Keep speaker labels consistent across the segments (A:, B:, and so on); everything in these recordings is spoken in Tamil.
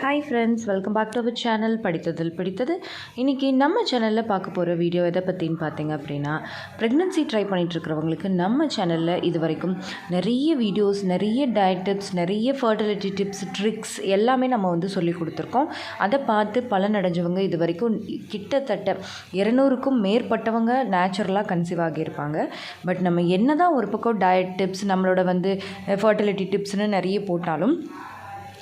A: Hi friends, welcome back to our channel படித்ததில் பிடித்தது. இன்றைக்கி நம்ம சேனலில் பார்க்க போகிற வீடியோ எதை பற்றின்னு பார்த்தீங்க அப்படின்னா, ப்ரெக்னென்சி ட்ரை பண்ணிகிட்ருக்கிறவங்களுக்கு நம்ம சேனலில் இது வரைக்கும் நிறைய வீடியோஸ், நிறைய டயட் டிப்ஸ், நிறைய ஃபர்டிலிட்டி டிப்ஸ், ட்ரிக்ஸ் எல்லாமே நம்ம சொல்லி கொடுத்துருக்கோம். அதை பார்த்து பலனடைஞ்சவங்க இது வரைக்கும் கிட்டத்தட்ட 200க்கும் மேற்பட்டவங்க நேச்சுரலாக கன்சீவ் ஆகியிருப்பாங்க. பட் நம்ம என்ன தான் ஒரு பக்கம் டயட் டிப்ஸ், நம்மளோட ஃபர்டிலிட்டி டிப்ஸ்னு நிறைய போட்டாலும்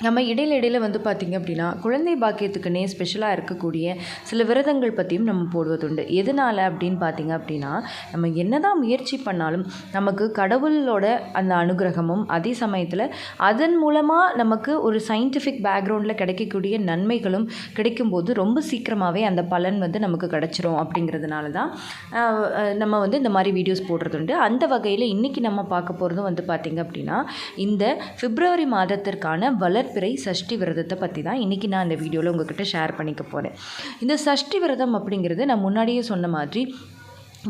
A: நம்ம இடையில பார்த்திங்க அப்படின்னா குழந்தை பாக்கியத்துக்குன்னே ஸ்பெஷலாக இருக்கக்கூடிய சில விரதங்கள் பற்றியும் நம்ம போடுவதுண்டு. எதனால் அப்படின்னு பார்த்திங்க அப்படின்னா, நம்ம என்ன தான் முயற்சி பண்ணாலும் நமக்கு கடவுளோட அந்த அனுகிரகமும் அதே சமயத்தில் அதன் மூலமாக நமக்கு ஒரு சயின்டிஃபிக் பேக்ரவுண்டில் கிடைக்கக்கூடிய நன்மைகளும் கிடைக்கும்போது ரொம்ப சீக்கிரமாகவே அந்த பலன் நமக்கு கிடச்சிரும். அப்படிங்கிறதுனால தான் நம்ம இந்த மாதிரி வீடியோஸ் போடுறதுண்டு. அந்த வகையில் இன்றைக்கி நம்ம பார்க்க போகிறதும் பார்த்திங்க அப்படின்னா, இந்த பிப்ரவரி மாதத்திற்கான வளர்பிறை சஷ்டி விரதத்தை பற்றி தான் இன்றைக்கி நான் இந்த வீடியோவில் உங்கள்கிட்ட ஷேர் பண்ணிக்க போகிறேன். இந்த சஷ்டி விரதம் அப்படிங்கிறது நான் முன்னாடியே சொன்ன மாதிரி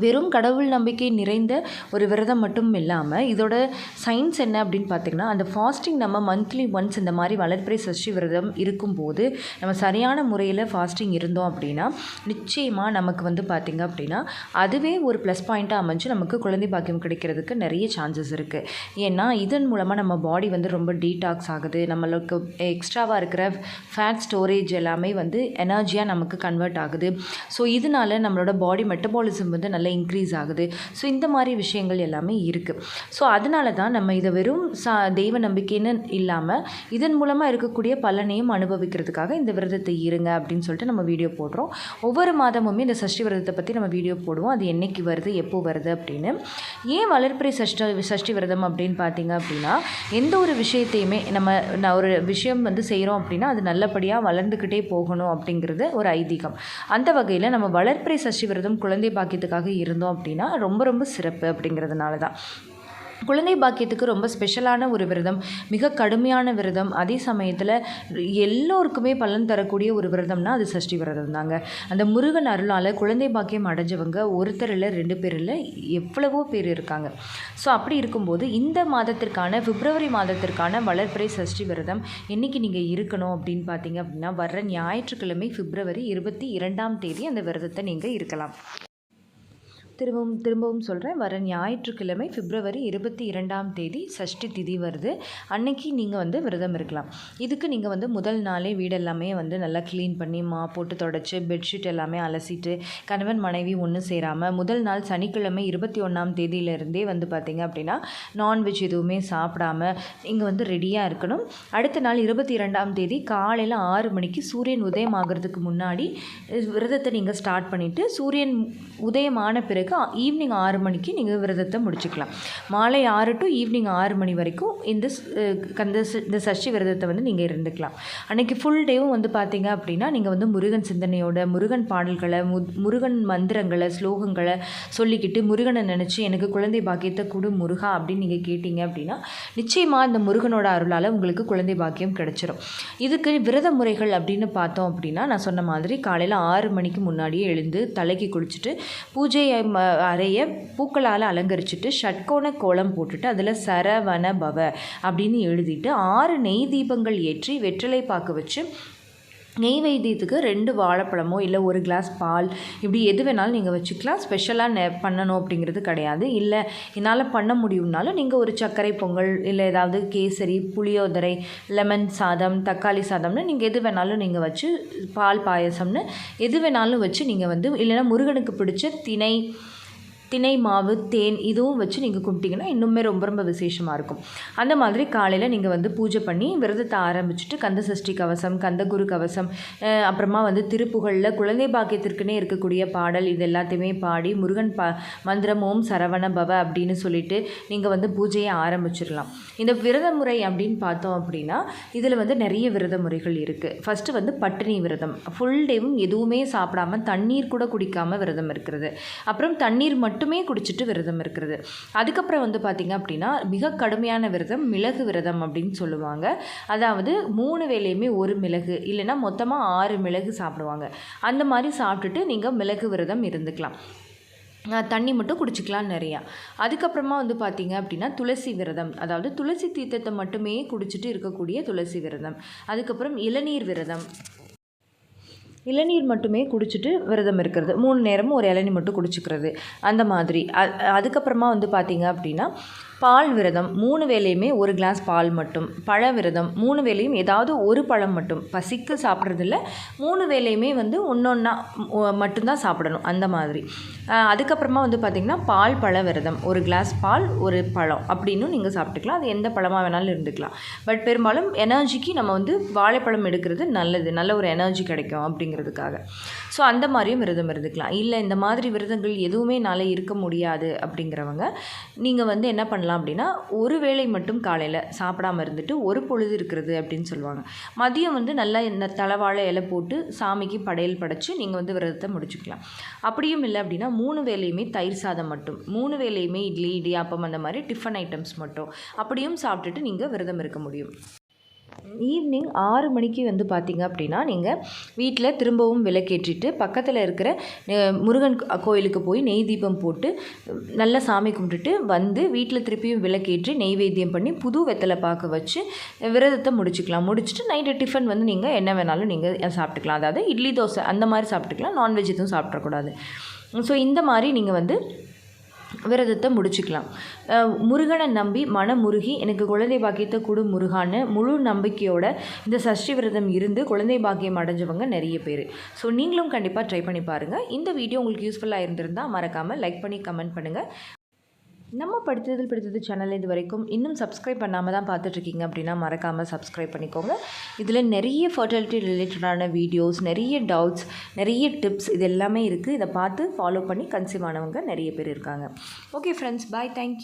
A: வெறும் கடவுள் நம்பிக்கை நிறைந்த ஒரு விரதம் மட்டும் இல்லாமல் இதோட சயின்ஸ் என்ன அப்படின்னு பார்த்திங்கன்னா, அந்த ஃபாஸ்டிங் நம்ம மந்த்லி ஒன்ஸ் இந்த மாதிரி வளர்பிறை சஷ்டி விரதம் இருக்கும்போது நம்ம சரியான முறையில் ஃபாஸ்டிங் இருந்தோம் அப்படின்னா நிச்சயமாக நமக்கு பார்த்திங்க அப்படின்னா அதுவே ஒரு ப்ளஸ் பாயிண்ட்டாக அமைஞ்சு நமக்கு குழந்தை பாக்கியம் கிடைக்கிறதுக்கு நிறைய சான்சஸ் இருக்குது. ஏன்னா இதன் மூலமாக நம்ம பாடி ரொம்ப டீடாக்ஸ் ஆகுது. நம்மளுக்கு எக்ஸ்ட்ராவாக இருக்கிற ஃபேட் ஸ்டோரேஜ் எல்லாமே எனர்ஜியாக நமக்கு கன்வெர்ட் ஆகுது. ஸோ இதனால நம்மளோட பாடி மெட்டபாலிசம் நல்லா இன்க்ரீஸ் ஆகுது. ஸோ இந்த மாதிரி விஷயங்கள் எல்லாமே இருக்குது. ஸோ அதனால தான் நம்ம இதை வெறும் தெய்வ நம்பிக்கைன்னு இல்லாமல் இதன் மூலமாக இருக்கக்கூடிய பலனையும் அனுபவிக்கிறதுக்காக இந்த விரதத்தை இருங்க அப்படின்னு சொல்லிட்டு நம்ம வீடியோ போடுறோம். ஒவ்வொரு மாதமுமே இந்த சஷ்டி விரதத்தை பற்றி நம்ம வீடியோ போடுவோம். அது என்றைக்கு வருது, எப்போ வருது அப்படின்னு. ஏன் வளர்பிறை சஷ்டி விரதம் அப்படின்னு பார்த்தீங்க அப்படின்னா, எந்த ஒரு விஷயத்தையுமே நான் ஒரு விஷயம் செய்கிறோம் அப்படின்னா அது நல்லபடியாக வளர்ந்துக்கிட்டே போகணும் அப்படிங்கிறது ஒரு ஐதீகம். அந்த வகையில் நம்ம வளர்பிறை சஷ்டி விரதம் குழந்தை பாக்கியத்துக்காக இருந்தோம் அப்படின்னா ரொம்ப ரொம்ப சிறப்பு. அப்படிங்கிறதுனால தான் குழந்தை பாக்கியத்துக்கு ரொம்ப ஸ்பெஷலான ஒரு விரதம், மிக கடுமையான விரதம், அதே சமயத்தில் எல்லோருக்குமே பலன் தரக்கூடிய ஒரு விரதம்னா அது சஷ்டி விரதம் தாங்க. அந்த முருகன் அருளால் குழந்தை பாக்கியம் அடைஞ்சவங்க ஒருத்தர் இல்லை, 2 பேர் இல்லை, எவ்வளவோ பேர் இருக்காங்க. ஸோ அப்படி இருக்கும்போது இந்த மாதத்திற்கான பிப்ரவரி மாதத்திற்கான வளர்பிறை சஷ்டி விரதம் என்றைக்கு நீங்கள் இருக்கணும் அப்படின்னு பார்த்தீங்க அப்படின்னா, வர்ற ஞாயிற்றுக்கிழமை பிப்ரவரி 22ஆம் தேதி அந்த விரதத்தை நீங்கள் இருக்கலாம். திரும்பவும் சொல்கிறேன், வர ஞாயிற்றுக்கிழமை பிப்ரவரி 22ஆம் தேதி சஷ்டி திதி வருது. அன்னைக்கு நீங்கள் விரதம் இருக்கலாம். இதுக்கு நீங்கள் முதல் நாளே வீடெல்லாமே நல்லா க்ளீன் பண்ணி போட்டு தொடச்சி பெட்ஷீட் எல்லாமே அலசிட்டு கணவன் மனைவி ஒன்று சேராமல் முதல் நாள் சனிக்கிழமை 21ஆம் தேதியிலேருந்தே பார்த்திங்க அப்படின்னா நான்வெஜ் எதுவுமே சாப்பிடாமல் நீங்கள் ரெடியாக இருக்கணும். அடுத்த நாள் 22ஆம் தேதி காலையில் 6 மணிக்கு சூரியன் உதயம் ஆகிறதுக்கு முன்னாடி விரதத்தை நீங்கள் ஸ்டார்ட் பண்ணிவிட்டு சூரியன் உதயமான பிறகு ஈவினிங் 6 மணிக்கு நீங்கள் விரதத்தை முடிச்சுக்கலாம். மாலை 6 டு ஈவினிங் 6 மணி வரைக்கும் இந்த சஷ்டி விரதத்தை நீங்கள் இருந்துக்கலாம். அன்றைக்கி ஃபுல் டேவும் பார்த்தீங்க அப்படின்னா நீங்கள் முருகன் சிந்தனையோட முருகன் பாடல்களை முருகன் மந்திரங்களை ஸ்லோகங்களை சொல்லிக்கிட்டு முருகனை நினச்சி எனக்கு குழந்தை பாக்கியத்தை கொடு முருகா அப்படின்னு நீங்கள் கேட்டிங்க அப்படின்னா நிச்சயமாக இந்த முருகனோட அருளால் உங்களுக்கு குழந்தை பாக்கியம் கிடைச்சிரும். இதுக்கு விரத முறைகள் அப்படின்னு பார்த்தோம் அப்படின்னா, நான் சொன்ன மாதிரி காலையில் 6 மணிக்கு முன்னாடியே எழுந்து தலைக்கு குளிச்சுட்டு பூஜை அறையை பூக்களால் அலங்கரிச்சுட்டு ஷட்கோண கோலம் போட்டுட்டு அதில் சரவண பவ அப்படின்னு எழுதிட்டு 6 நெய் தீபங்கள் ஏற்றி வெற்றிலை பாக்கு வச்சு நெய்வேத்தியத்துக்கு 2 வாழைப்பழமோ இல்லை 1 கிளாஸ் பால் இப்படி எது வேணாலும் நீங்கள் வச்சுக்கலாம். ஸ்பெஷலாக பண்ணணும் அப்படிங்கிறது கிடையாது. இல்லை என்னால் பண்ண முடியும்னாலும் நீங்கள் ஒரு சர்க்கரை பொங்கல் இல்லை ஏதாவது கேசரி, புளியோதரை, லெமன் சாதம், தக்காளி சாதம்னு நீங்கள் எது வேணாலும் நீங்கள் வச்சு பால் பாயசம்னு எது வேணாலும் வச்சு நீங்கள் இல்லைன்னா முருகனுக்கு பிடிச்ச திணை மாவு, தேன் இதுவும் வச்சு நீங்கள் கும்பிட்டிங்கன்னா இன்னுமே ரொம்ப ரொம்ப விசேஷமாக இருக்கும். அந்த மாதிரி காலையில் நீங்கள் பூஜை பண்ணி விரதத்தை ஆரம்பிச்சுட்டு கந்த சஷ்டி கவசம், கந்தகுரு கவசம், அப்புறமா திருப்புகழில் குழந்தை பாக்கியத்திற்குனே இருக்கக்கூடிய பாடல் இது எல்லாத்தையுமே பாடி முருகன் மந்திரம் ஓம் சரவண பவ அப்படின்னு சொல்லிட்டு நீங்கள் பூஜையை ஆரம்பிச்சிடலாம். இந்த விரத முறை அப்படின்னு பார்த்தோம் அப்படின்னா இதில் நிறைய விரத முறைகள் இருக்குது. ஃபஸ்ட்டு பட்டினி விரதம், ஃபுல் டேவும் எதுவுமே சாப்பிடாமல் தண்ணீர் கூட குடிக்காமல் விரதம் இருக்கிறது. அப்புறம் தண்ணீர் மட்டுமே குடிச்சிட்டு விரதம் இருக்கிறது. அதுக்கப்புறம் பார்த்திங்க அப்படின்னா மிக கடுமையான விரதம் மிளகு விரதம் அப்படின்னு சொல்லுவாங்க. அதாவது 3 வேளையுமே 1 மிளகு இல்லைன்னா மொத்தமாக 6 மிளகு சாப்பிடுவாங்க. அந்த மாதிரி சாப்பிட்டுட்டு நீங்கள் மிளகு விரதம் இருந்துக்கலாம். தண்ணி மட்டும் குடிச்சிக்கலாம் நிறையா. அதுக்கப்புறமா வந்து பார்த்திங்க அப்படின்னா துளசி விரதம், அதாவது துளசி தீர்த்தத்தை மட்டுமே குடிச்சிட்டு இருக்கக்கூடிய துளசி விரதம். அதுக்கப்புறம் இளநீர் விரதம், இளநீர் மட்டுமே குடிச்சிட்டு விரதம் இருக்கிறது, 3 நேரமும் ஒரு இளநீர் மட்டும் குடிச்சிக்கிறது அந்த மாதிரி. அதுக்கப்புறமா வந்து பார்த்திங்க அப்படின்னா பால் விரதம், 3 வேளையுமே ஒரு கிளாஸ் பால் மட்டும். பழ விரதம், 3 வேளையும் ஏதாவது ஒரு பழம் மட்டும். பசிக்கு சாப்பிட்றதில்ல, 3 வேளையுமே வந்து ஒன்றா மட்டும்தான் சாப்பிடணும் அந்த மாதிரி. அதுக்கப்புறமா வந்து பார்த்திங்கன்னா பால் பழ விரதம், ஒரு கிளாஸ் பால் ஒரு பழம் அப்படின்னு நீங்கள் சாப்பிட்டுக்கலாம். அது எந்த பழமாக வேணாலும் இருந்துக்கலாம். பட் பெரும்பாலும் எனர்ஜிக்கு நம்ம வந்து வாழைப்பழம் எடுக்கிறது நல்லது, நல்ல ஒரு எனர்ஜி கிடைக்கும் அப்படிங்கிறதுக்காக. ஸோ அந்த மாதிரியும் விரதம் இருந்துக்கலாம். இல்லை இந்த மாதிரி விரதங்கள் எதுவுமே என்னால் இருக்க முடியாது அப்படிங்கிறவங்க நீங்கள் வந்து என்ன பண்ணலாம் அப்படின்னா ஒரு வேளை மட்டும் காலையில் சாப்பிடாமல் இருந்துட்டு ஒரு பொழுது இருக்கிறது அப்படின்னு சொல்லுவாங்க. மதியம் வந்து நல்லா இந்த தலவாழை இலை போட்டு சாமிக்கு படையல் படைச்சு நீங்கள் வந்து விரதத்தை முடிச்சுக்கலாம். அப்படியும் இல்லை அப்படின்னா 3 வேளையுமே தயிர் சாதம் மட்டும், 3 வேளையுமே இட்லி இடியாப்பம் அந்த மாதிரி டிஃபன் ஐட்டம்ஸ் மட்டும் அப்படியும் சாப்பிட்டுட்டு நீங்கள் விரதம் இருக்க முடியும். ஈவினிங் 6 மணிக்கு வந்து பார்த்திங்க அப்படின்னா நீங்கள் வீட்டில் திரும்பவும் விளக்கேற்றிட்டு பக்கத்தில் இருக்கிற முருகன் கோயிலுக்கு போய் நெய் தீபம் போட்டு நல்லா சாமி கும்பிட்டுட்டு வந்து வீட்டில் திருப்பியும் விளக்கேற்றி நெய்வேத்தியம் பண்ணி புது வெத்தலை பாக்கு வச்சு விரதத்தை முடிச்சுக்கலாம். முடிச்சுட்டு நைட்டு டிஃபன் வந்து நீங்கள் என்ன வேணாலும் நீங்கள் சாப்பிட்டுக்கலாம். அதாவது இட்லி தோசை அந்த மாதிரி சாப்பிட்டுக்கலாம், நான்வெஜ் எதுவும் சாப்பிடக்கூடாது. ஸோ இந்த மாதிரி நீங்கள் வந்து விரதத்தை முடிச்சுக்கலாம். முருகனை நம்பி மனமுருகி எனக்கு குழந்தை பாக்கியத்தை கொடு முருகான்னு முழு நம்பிக்கையோட இந்த சஷ்டி விரதம் இருந்து குழந்தை பாக்கியம் அடைஞ்சவங்க நிறைய பேர். ஸோ நீங்களும் கண்டிப்பாக ட்ரை பண்ணி பாருங்கள். இந்த வீடியோ உங்களுக்கு யூஸ்ஃபுல்லாக இருந்திருந்தால் மறக்காமல் லைக் பண்ணி கமெண்ட் பண்ணுங்கள். நம்ம படித்தது சேனல் இது வரைக்கும் இன்னும் சப்ஸ்கிரைப் பண்ணாமல் தான் பார்த்துட்ருக்கீங்க அப்படின்னா மறக்காமல் சப்ஸ்கிரைப் பண்ணிக்கோங்க. இதில் நிறைய ஃபர்டிலிட்டி ரிலேட்டடான வீடியோஸ், நிறைய டவுட்ஸ், நிறைய டிப்ஸ் இது எல்லாமே இருக்குது. இதை பார்த்து ஃபாலோ பண்ணி கன்சீவ் ஆனவங்க நிறைய பேர் இருக்காங்க. ஓகே ஃப்ரெண்ட்ஸ், பாய், தேங்க்யூ.